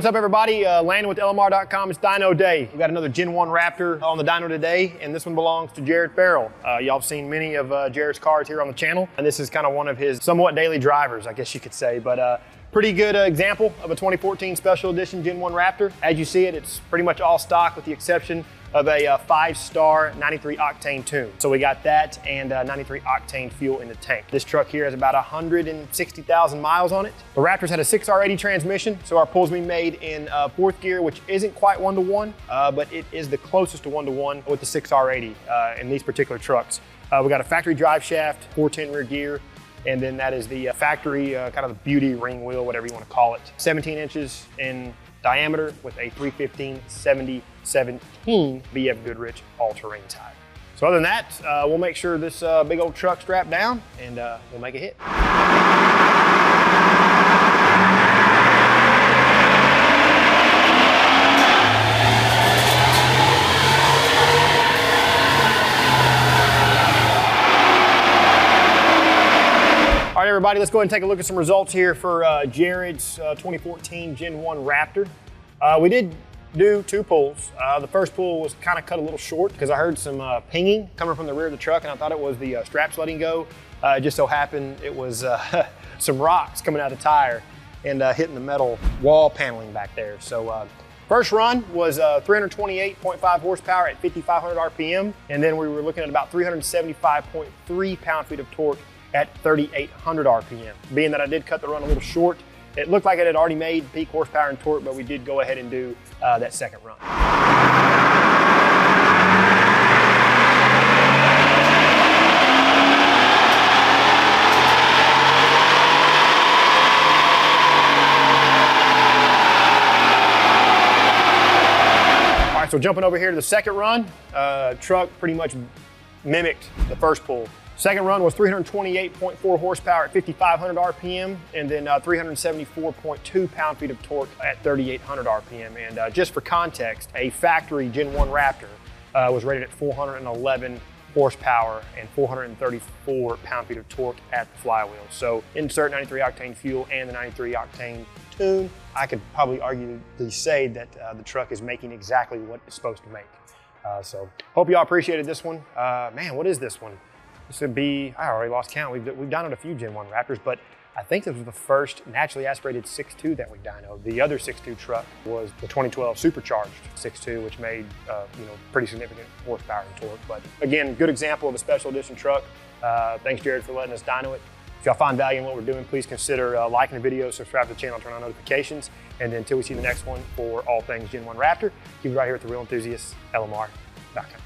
what's up everybody? Landon with LMR.com. It's Dyno Day. We got another Gen 1 Raptor on the dyno today, and this one belongs to Jared Farrell. Y'all have seen many of Jared's cars here on the channel, and this is kind of one of his somewhat daily drivers, I guess you could say. But pretty good example of a 2014 Special Edition Gen 1 Raptor. As you see it, it's pretty much all stock with the exception of a 5-star 93 octane tune. So we got that and 93 octane fuel in the tank. This truck here has about 160,000 miles on it. The Raptor's had a 6R80 transmission, so our pull's being made in 4th gear, which isn't quite 1-to-1, but it is the closest to 1-to-1 with the 6R80 in these particular trucks. We got a factory drive shaft, 410 rear gear, and then that is the factory kind of the beauty ring wheel, whatever you want to call it. 17 inches in diameter with a 315/70/17 BF Goodrich all-terrain tire. So other than that, we'll make sure this big old truck strapped down and we'll make a hit. All right, everybody, let's go ahead and take a look at some results here for Jared's 2014 Gen 1 Raptor. We did do 2 pulls. The first pull was kind of cut a little short because I heard some pinging coming from the rear of the truck, and I thought it was the straps letting go. It just so happened it was some rocks coming out of the tire and hitting the metal wall paneling back there. So first run was 328.5 horsepower at 5,500 RPM, and then we were looking at about 375.3 pound-feet of torque at 3,800 RPM. Being that I did cut the run a little short, it looked like it had already made peak horsepower and torque, but we did go ahead and do that second run. All right, so jumping over here to the second run, truck pretty much mimicked the first pull. Second run was 328.4 horsepower at 5,500 RPM, and then 374.2 pound-feet of torque at 3,800 RPM. And just for context, a factory Gen 1 Raptor was rated at 411 horsepower and 434 pound-feet of torque at the flywheel. So insert 93 octane fuel and the 93 octane tune, I could probably arguably say that the truck is making exactly what it's supposed to make. So hope y'all appreciated this one. Man, what is this one? This would be, I already lost count. We've dynoed a few Gen 1 Raptors, but I think this was the first naturally aspirated 6.2 that we dynoed. The other 6.2 truck was the 2012 supercharged 6.2, which made pretty significant horsepower and torque. But again, good example of a special edition truck. Thanks, Jared, for letting us dyno it. If y'all find value in what we're doing, please consider liking the video, subscribe to the channel, turn on notifications. And then until we see the next one for all things Gen 1 Raptor, keep it right here at The Real Enthusiast, LMR.com.